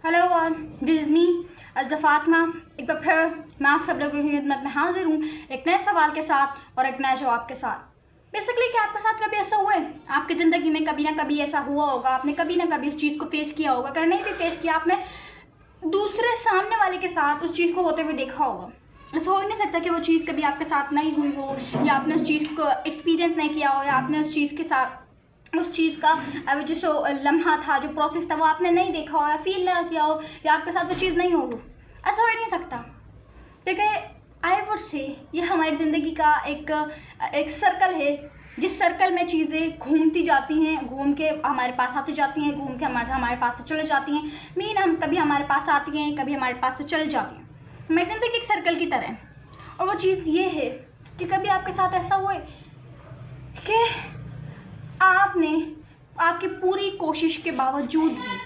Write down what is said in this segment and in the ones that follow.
Hello one, this is me Azra Fatima. एक बार फिर मैं आप सब लोगों की खिदमत में हाजिर हूँ एक नए सवाल के साथ और एक नए जवाब के साथ। बेसिकली क्या आपके साथ कभी ऐसा हुआ है, आपकी ज़िंदगी में कभी ना कभी ऐसा हुआ होगा, आपने कभी ना कभी उस चीज़ को फेस किया होगा। अगर नहीं भी फेस किया, आपने दूसरे सामने वाले के साथ उस चीज़ को होते हुए देखा होगा। ऐसा हो ही नहीं सकता कि वो चीज़ कभी आपके साथ नहीं हुई हो, या आपने उस चीज़ को एक्सपीरियंस नहीं किया हो, या आपने उस चीज़ के साथ उस चीज़ का जो लम्हा था, जो प्रोसेस था, वो आपने नहीं देखा हो या फील ना किया हो, या आपके साथ वो चीज़ नहीं होगी। ऐसा हो ही नहीं सकता, क्योंकि आई वुड से ये हमारी ज़िंदगी का एक सर्कल है, जिस सर्कल में चीज़ें घूमती जाती हैं, घूम के हमारे पास आती जाती हैं, घूम के हमारे पास से चले जाती हैं। मीन हम कभी हमारे पास आती हैं, कभी हमारे पास से चले जाती हैं। हमारी ज़िंदगी एक सर्कल की तरह है। और वो चीज़ ये है कि कभी आपके साथ ऐसा हुआ है कि आपने आपकी पूरी कोशिश के बावजूद भी,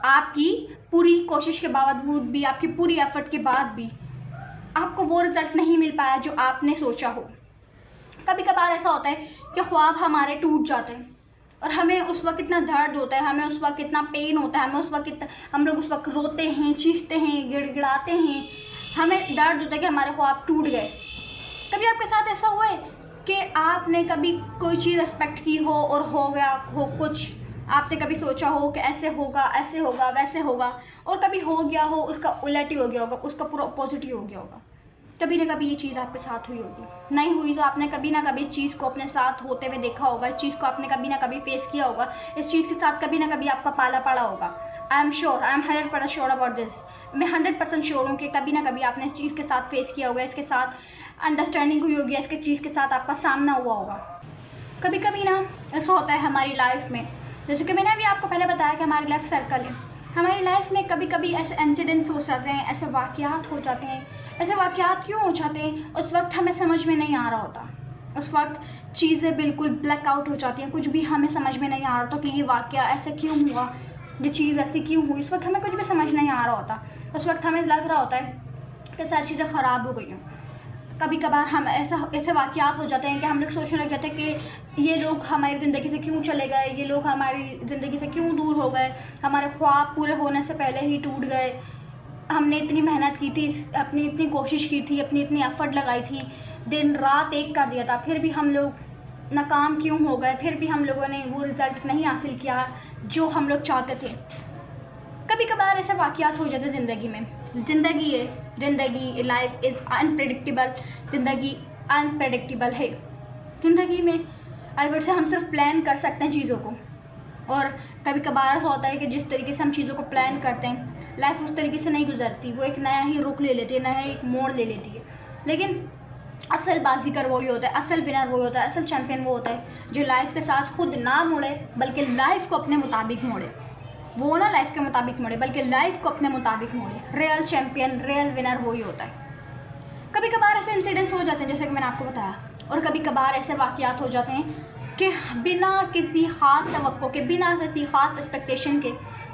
आपकी पूरी कोशिश के बावजूद भी, आपकी पूरी एफर्ट के बाद भी आपको वो रिज़ल्ट नहीं मिल पाया जो आपने सोचा हो। कभी कभार ऐसा होता है कि ख्वाब हमारे टूट जाते हैं और हमें उस वक्त इतना दर्द होता है, हमें उस वक्त इतना पेन होता है, हम लोग उस वक्त रोते हैं, चीखते हैं, गिड़गिड़ाते हैं, हमें दर्द होता है कि हमारे ख्वाब टूट गए। कभी आपके साथ ऐसा हुआ है कि आपने कभी कोई चीज़ एक्सपेक्ट की हो और हो गया हो कुछ, आपने कभी सोचा हो कि ऐसे होगा, ऐसे होगा, वैसे होगा, और कभी हो गया हो उसका उलट ही हो गया होगा, उसका पूरा अपोजिट ही हो गया होगा। कभी ना कभी ये चीज़ आपके साथ हुई होगी। नहीं हुई तो आपने कभी ना कभी इस चीज़ को अपने साथ होते हुए देखा होगा, इस चीज़ को आपने कभी ना कभी फेस किया होगा, इस चीज़ के साथ कभी ना कभी आपका पाला पड़ा होगा। I am 100% sure about this. मैं 100% श्योर हूँ कि कभी ना कभी आपने इस चीज़ के साथ फेस किया होगा, इसके साथ अंडरस्टैंडिंग हुई होगी, इसके चीज़ के साथ आपका सामना हुआ होगा। कभी कभी ना ऐसा होता है हमारी लाइफ में, जैसे कि मैंने अभी आपको पहले बताया कि हमारी लाइफ सर्कल है। हमारी लाइफ में कभी कभी ऐसे इंसिडेंट्स हो जाते हैं, ऐसे वाक़यात हो जाते हैं। ऐसे वाक़यात क्यों हो जाते हैं? उस वक्त हमें समझ में नहीं आ रहा होता, उस वक्त चीज़ें बिल्कुल ब्लैक आउट हो जाती हैं, कुछ भी हमें समझ में नहीं आ रहा होता कि ये वाक़या ऐसे क्यों हुआ, ये चीज़ ऐसी क्यों हुई। इस वक्त हमें कुछ भी समझ नहीं आ रहा होता। उस वक्त हमें लग रहा होता है कि सारी चीज़ें ख़राब हो गई हैं। कभी कभार हम ऐसे वाक़यात हो जाते हैं कि हम लोग सोचने लग जाते हैं कि ये लोग हमारी ज़िंदगी से क्यों चले गए, ये लोग हमारी ज़िंदगी से क्यों दूर हो गए, हमारे ख्वाब पूरे होने से पहले ही टूट गए। हमने इतनी मेहनत की थी, अपनी इतनी कोशिश की थी, अपनी इतनी एफ़र्ट लगाई थी, दिन रात एक कर दिया था, फिर भी हम लोग नाकाम क्यों हो गए, फिर भी हम लोगों ने वो रिज़ल्ट नहीं हासिल किया जो हम लोग चाहते थे। कभी कभार ऐसे वाक़यात हो जाते ज़िंदगी में। ज़िंदगी है, ज़िंदगी, लाइफ इज़ अनप्रेडिक्टेबल। ज़िंदगी अनप्रेडिक्टेबल है। ज़िंदगी में आई वुड से हम सिर्फ प्लान कर सकते हैं चीज़ों को, और कभी कभार ऐसा होता है कि जिस तरीके से हम चीज़ों को प्लान करते हैं, लाइफ उस तरीके से नहीं गुजरती, वो एक नया ही रुख ले लेती है, नया एक मोड़ ले लेती है। लेकिन असल बाजीगर वही होता है, असल विनर वही होता है, असल चैम्पियन वो होता है जो लाइफ के साथ खुद ना मुड़े, बल्कि लाइफ को अपने मुताबिक मोड़े। वो ना लाइफ के मुताबिक मोड़े, बल्कि लाइफ को अपने मुताबिक मोड़े। रियल चैम्पियन, रियल विनर वही होता है। कभी कभार ऐसे इंसिडेंट्स हो जाते हैं जैसे कि मैंने आपको बताया, और कभी कभार ऐसे वाक़यात हो जाते हैं कि बिना किसी ख़ास तवक्को के, बिना किसी ख़ास एक्सपेक्टेशन के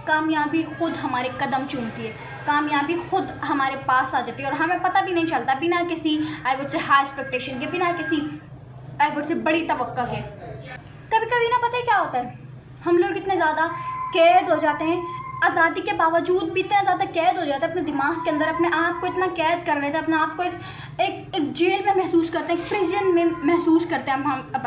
कामयाबी खुद हमारे कदम चूमती है, कामयाबी खुद हमारे पास आ जाती है, और हमें पता भी नहीं चलता, बिना किसी I would say high expectation के, बिना किसी आई वुड से बड़ी तवक्को के। कभी कभी ना पता है क्या होता है, हम लोग इतने ज़्यादा कैद हो जाते हैं, आज़ादी के बावजूद भी इतना ज़्यादा कैद हो जाता है अपने दिमाग के अंदर, अपने आप को इतना कैद कर लेते हैं, अपने आप को एक जेल में महसूस करते हैं, प्रिजन में महसूस करते हैं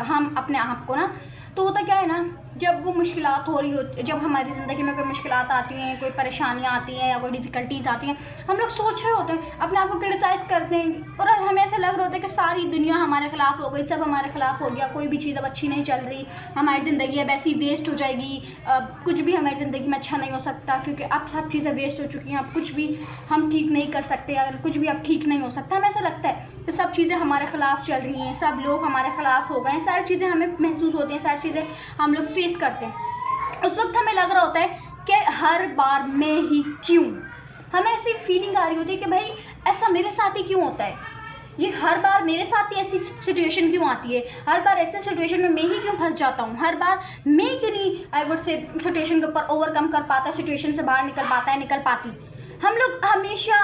हम अपने आप को ना। तो होता क्या है ना, जब वो मुश्किलात हो रही होती, जब हमारी ज़िंदगी में कोई मुश्किलात आती हैं, कोई परेशानियाँ आती हैं या कोई डिफ़िकल्टीज़ आती हैं, हम लोग सोच रहे होते हैं, अपने आप को क्रिटिसाइज़ करते हैं, और हमें ऐसा लग रहा होता है कि सारी दुनिया हमारे ख़िलाफ़ हो गई, सब हमारे ख़िलाफ़ हो गया, कोई भी चीज़ अब अच्छी नहीं चल रही, हमारी ज़िंदगी अब ऐसी वेस्ट हो जाएगी, कुछ भी हमारी ज़िंदगी में अच्छा नहीं हो सकता, क्योंकि अब सब चीज़ें वेस्ट हो चुकी हैं, अब कुछ भी हम ठीक नहीं कर सकते, अगर कुछ भी अब ठीक नहीं हो सकता। हमें ऐसा लगता है कि सब चीज़ें हमारे ख़िलाफ़ चल रही हैं, सब लोग हमारे ख़िलाफ़ हो गए, सारी चीज़ें हमें महसूस होती हैं, सारी चीज़ें हम लोग फेस करते हैं। उस वक्त हमें लग रहा होता है कि हर बार मैं ही क्यों, हमें ऐसी फीलिंग आ रही होती है कि भाई ऐसा मेरे साथ ही क्यों होता है, ये हर बार मेरे साथ ही ऐसी सिचुएशन क्यों आती है, हर बार ऐसे सिचुएशन में मैं ही क्यों फंस जाता हूँ, हर बार मैं क्यों नहीं आई वुड से सिचुएशन के ऊपर ओवरकम कर पाता, सिचुएशन से बाहर निकल पाती। हम लोग हमेशा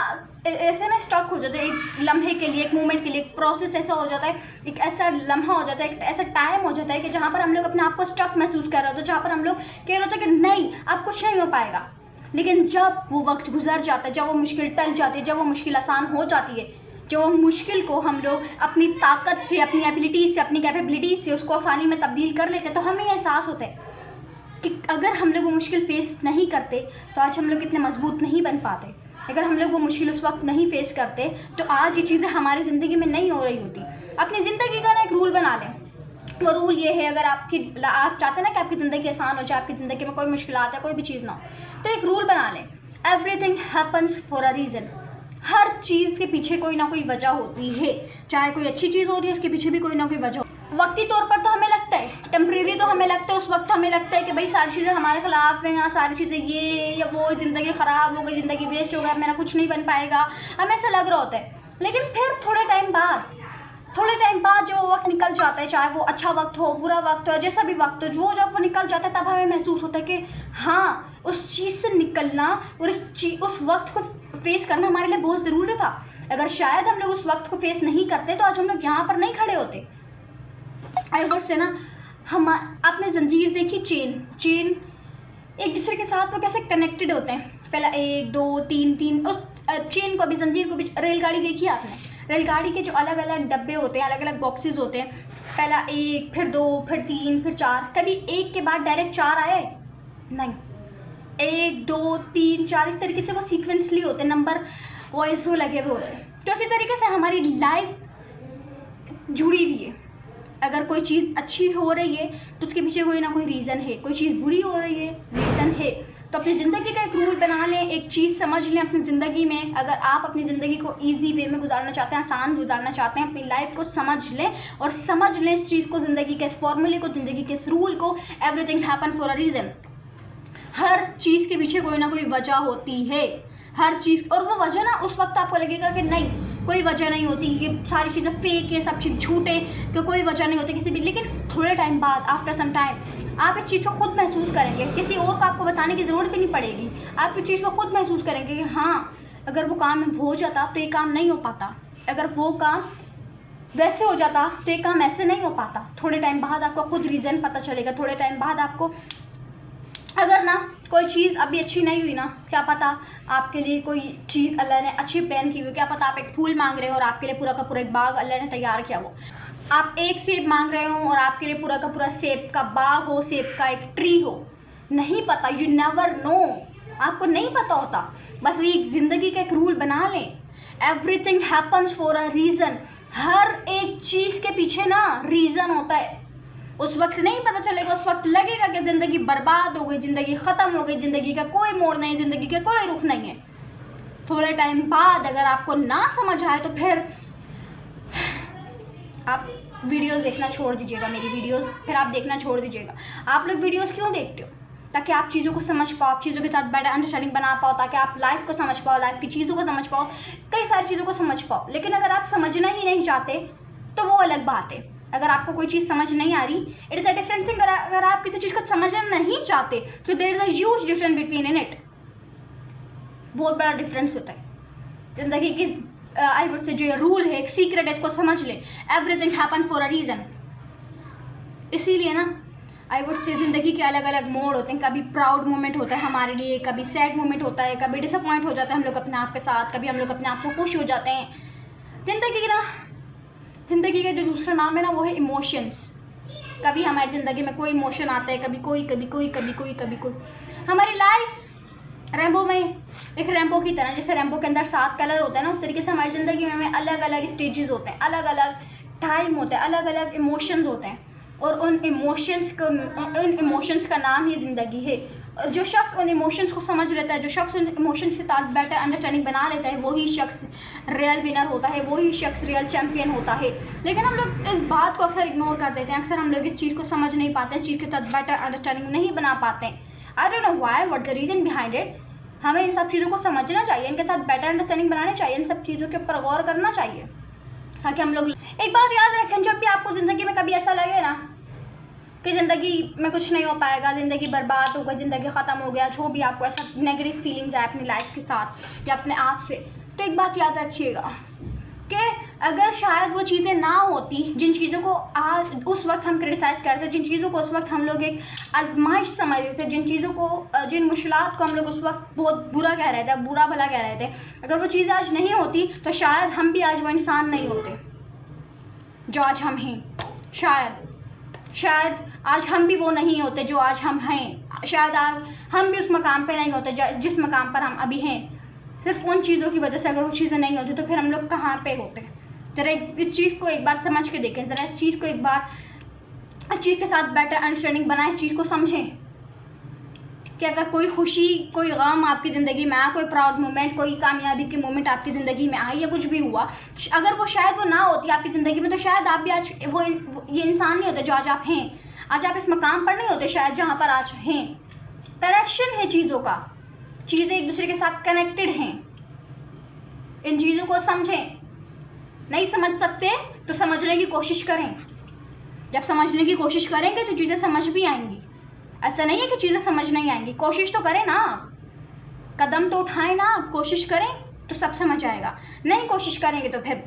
ऐसे ना स्टक हो जाते हैं, एक लम्हे के लिए, एक मोमेंट के लिए, एक प्रोसेस ऐसा हो जाता है, एक ऐसा लम्हा हो जाता है, एक ऐसा टाइम हो जाता है कि जहाँ पर हम लोग अपने आप को स्टक महसूस कर रहे होते हैं, जहाँ पर हम लोग कह रहे होते हैं कि नहीं अब कुछ नहीं हो पाएगा। लेकिन जब वो वक्त गुजर जाता है, जब वो मुश्किल टल जाती है, जब वो मुश्किल आसान हो जाती है, जो मुश्किल को हम लोग अपनी ताकत से, अपनी एबिलिटीज़ से, अपनी कैपेबिलिटीज़ से उसको आसानी में तब्दील कर लेते हैं, तो हमें एहसास होता है कि अगर हम लोग वो मुश्किल फ़ेस नहीं करते तो आज हम लोग इतने मजबूत नहीं बन पाते। अगर हम लोग वो मुश्किल उस वक्त नहीं फ़ेस करते तो आज ये चीज़ें हमारी ज़िंदगी में नहीं हो रही होती। अपनी ज़िंदगी का ना एक रूल बना लें। वो रूल ये है, अगर आप चाहते हैं ना कि आपकी ज़िंदगी आसान हो जाए, आपकी ज़िंदगी में कोई मुश्किल आता है, कोई भी चीज़ ना हो, तो एक रूल बना लें, everything happens for a reason. हर चीज़ के पीछे कोई ना कोई वजह होती है। चाहे कोई अच्छी चीज़ हो रही है, उसके पीछे भी कोई ना कोई वजह। वक्ती तौर पर तो हमें लगता है, टेम्प्रेरी तो हमें लगता है, उस वक्त हमें लगता है कि भाई सारी चीज़ें हमारे ख़िलाफ़ हैं, सारी चीज़ें ये या वो, ज़िंदगी ख़राब हो गई, ज़िंदगी वेस्ट हो गया, मेरा कुछ नहीं बन पाएगा, हमें ऐसा लग रहा होता है। लेकिन फिर थोड़े टाइम बाद जो वक्त निकल जाता है, चाहे वो अच्छा वक्त हो, बुरा वक्त हो, जैसा भी वक्त हो, जो जब वो निकल जाता है तब हमें महसूस होता है कि हाँ, उस चीज़ से निकलना और उस वक्त को फेस करना हमारे लिए बहुत ज़रूरी था। अगर शायद हम लोग उस वक्त को फेस नहीं करते तो आज हम लोग यहाँ पर नहीं खड़े होते। आई वर्ड से ना, हम आपने जंजीर देखी, चेन एक दूसरे के साथ वो कैसे कनेक्टेड होते हैं, पहला 1 2 3 उस चेन को भी, जंजीर को भी। रेलगाड़ी देखी आपने, रेलगाड़ी के जो अलग अलग डब्बे होते हैं, अलग अलग बॉक्सेस होते हैं, पहला 1, फिर 2, फिर 3, फिर 4। कभी 1 के बाद डायरेक्ट 4 आए? नहीं, 1 2 3 4 इस तरीके से वो सीक्वेंसली होते हैं, नंबर वाइज वो लगे हुए होते हैं। तो इसी तरीके से हमारी लाइफ जुड़ी हुई है। अगर कोई चीज़ अच्छी हो रही है तो उसके पीछे कोई ना कोई रीज़न है, कोई चीज़ बुरी हो रही है, रीज़न है। तो अपनी ज़िंदगी का एक रूल बना लें, एक चीज़ समझ लें अपनी ज़िंदगी में। अगर आप अपनी ज़िंदगी को ईजी वे में गुजारना चाहते हैं, आसान गुजारना चाहते हैं, अपनी लाइफ को समझ लें और समझ लें इस चीज़ को, ज़िंदगी के इस फॉर्मूले को, ज़िंदगी के इस रूल को, everything happen for a reason. हर चीज़ के पीछे कोई ना कोई वजह होती है, हर चीज़। और वो वजह ना उस वक्त आपको लगेगा कि नहीं, कोई वजह नहीं होती, ये सारी चीज़ें फेक है, सब चीज़ झूठे, कि कोई वजह नहीं होती किसी भी। लेकिन थोड़े टाइम बाद, आफ्टर सम टाइम, आप इस चीज़ को खुद महसूस करेंगे, किसी और को आपको बताने की ज़रूरत भी नहीं पड़ेगी। आप इस चीज़ को खुद महसूस करेंगे कि हाँ, अगर वो काम हो जाता तो ये काम नहीं हो पाता, अगर वो काम वैसे हो जाता तो ये काम ऐसे नहीं हो पाता। थोड़े टाइम बाद आपको खुद रीज़न पता चलेगा। थोड़े टाइम बाद आपको, अगर ना कोई चीज़ अभी अच्छी नहीं हुई ना, क्या पता आपके लिए कोई चीज़ अल्लाह ने अच्छी प्लान की हुई, क्या पता आप एक फूल मांग रहे हो और आपके लिए पूरा का पूरा एक बाग अल्लाह ने तैयार किया हो। आप एक सेब मांग रहे हो और आपके लिए पूरा का पूरा सेब का बाग हो, सेब का एक ट्री हो। नहीं पता, यू नेवर नो, आपको नहीं पता होता। बस एक ज़िंदगी का एक रूल बना लें, everything happens for a reason. हर एक चीज़ के पीछे ना रीज़न होता है। उस वक्त नहीं पता चलेगा, उस वक्त लगेगा कि ज़िंदगी बर्बाद हो गई, ज़िंदगी ख़त्म हो गई, ज़िंदगी का कोई मोड़ नहीं, ज़िंदगी का कोई रुख नहीं है। थोड़े टाइम बाद अगर आपको ना समझ आए तो फिर आप वीडियोस देखना छोड़ दीजिएगा, मेरी वीडियोस फिर आप देखना छोड़ दीजिएगा। आप लोग वीडियोस क्यों देखते हो? ताकि आप चीज़ों को समझ पाओ, आप चीज़ों के साथ बेटर अंडरस्टैंडिंग बना पाओ, ताकि आप लाइफ को समझ पाओ, लाइफ की चीज़ों को समझ पाओ, कई सारी चीज़ों को समझ पाओ। लेकिन अगर आप समझना ही नहीं चाहते तो वो अलग बात है। अगर आपको कोई चीज़ समझ नहीं आ रही, it is a different thing. अगर आप किसी चीज़ को समझना नहीं चाहते तो there is a huge difference between in it. बहुत बड़ा डिफरेंस होता है। ज़िंदगी की आई वुड से जो ये रूल है, एक सीक्रेट है, इसको समझ लें, everything happen for a reason. इसीलिए ना आई वुड से ज़िंदगी के अलग अलग मोड होते हैं। कभी प्राउड मोमेंट होता है हमारे लिए, कभी सैड मोमेंट होता है, कभी डिसअपॉइंट हो जाता है हम लोग अपने आप के साथ, कभी हम लोग अपने आप से खुश हो जाते हैं। ज़िंदगी का जो दूसरा नाम है ना, वो है इमोशंस। कभी हमारी ज़िंदगी में कोई इमोशन आता है, कभी कोई, कभी कोई, कभी कोई, कभी कोई। हमारी लाइफ रेम्बो में, एक रेम्बो की तरह, जैसे रेम्बो के अंदर 7 कलर होते हैं ना, उस तरीके से हमारी ज़िंदगी में अलग अलग स्टेजेस होते हैं, अलग अलग टाइम होते हैं, अलग अलग इमोशंस होते हैं। और उन इमोशंस का नाम ही ज़िंदगी है। और जो शख्स उन इमोशंस को समझ लेता है, जो शख्स उन इमोशंस के साथ बेटर अंडरस्टैंडिंग बना लेता है, वही शख्स रियल विनर होता है, वही शख्स रियल चैम्पियन होता है। लेकिन हम लोग इस बात को अक्सर इग्नोर कर देते हैं, अक्सर हम लोग इस चीज़ को समझ नहीं पाते हैं, चीज़ के साथ बेटर अंडरस्टैंडिंग नहीं बना पाते हैं। I don't know why, what the reason behind it. हमें इन सब चीज़ों को समझना चाहिए, इनके साथ बेटर अंडरस्टैंडिंग बनानी चाहिए, इन सब चीज़ों के ऊपर गौर करना चाहिए, ताकि हम लोग एक बात याद रखें, जब भी आपको ज़िंदगी में कभी ऐसा लगे ना कि ज़िंदगी में कुछ नहीं हो पाएगा, ज़िंदगी बर्बाद हो गई, ज़िंदगी ख़त्म हो गया, जो भी आपको ऐसा नेगेटिव फीलिंग्स है अपनी लाइफ के साथ या अपने आप से, तो एक बात याद रखिएगा कि अगर शायद वो चीज़ें ना होती, जिन चीज़ों को आज उस वक्त हम क्रिटिसाइज़ करते, जिन चीज़ों को उस वक्त हम लोग एक आजमाइश समझते थे, जिन चीज़ों को, जिन मुश्किलात को हम लोग उस वक्त बहुत बुरा कह रहे थे, बुरा भला कह रहे थे, अगर वो चीज़ें आज नहीं होती तो शायद हम भी आज वो इंसान नहीं होते जो आज हम हैं। शायद आज हम भी वो नहीं होते जो आज हम हैं। शायद आज हम भी उस मकाम पे नहीं होते जिस मकाम पर हम अभी हैं। सिर्फ उन चीज़ों की वजह से अगर वो चीज़ें नहीं होती तो फिर हम लोग कहाँ पे होते। ज़रा इस चीज़ को एक बार समझ के देखें, ज़रा इस चीज़ को एक बार, इस चीज़ के साथ बेटर अंडरस्टैंडिंग बनाएं, इस चीज़ को समझें कि अगर कोई खुशी, कोई गम आपकी ज़िंदगी में आया, कोई प्राउड मोमेंट, कोई कामयाबी की मोमेंट आपकी ज़िंदगी में आई या कुछ भी हुआ, अगर वो शायद वो ना होती आपकी ज़िंदगी में तो शायद आप भी आज ये इंसान नहीं होते जो आज आप हैं। आज आप इस मकाम पर नहीं होते शायद जहाँ पर आज हैं। कनेक्शन है चीज़ों का, चीज़ें एक दूसरे के साथ कनेक्टेड हैं। इन चीज़ों को समझें। नहीं समझ सकते तो समझने की कोशिश करें। जब समझने की कोशिश करेंगे तो चीज़ें समझ भी आएंगी। ऐसा नहीं है कि चीज़ें समझ नहीं आएंगी, कोशिश तो करें ना, कदम तो उठाएं ना, कोशिश करें तो सब समझ आएगा। नहीं कोशिश करेंगे तो फिर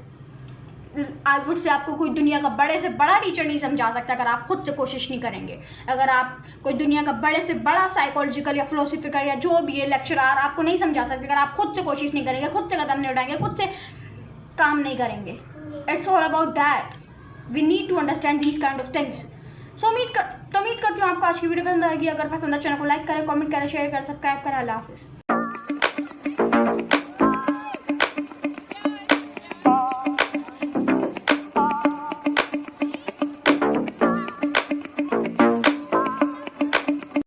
आउटपुट से आपको कोई दुनिया का बड़े से बड़ा टीचर नहीं समझा सकता अगर आप खुद से कोशिश नहीं करेंगे। अगर आप कोई दुनिया का बड़े से बड़ा साइकोलॉजिकल या फिलोसफिकल या जो भी है लेक्चरर आपको नहीं समझा सकते अगर आप खुद से कोशिश नहीं करेंगे, खुद से कदम नहीं उठाएंगे, खुद से काम नहीं करेंगे। It's all about that, we need to understand these kind of things. So उम्मीद करती हूँ आपको आज की वीडियो पसंद आएगी। अगर पसंद है चैनल को लाइक करें, कमेंट करें, शेयर करें, सब्सक्राइब करें। अल्लाह हाफिज़।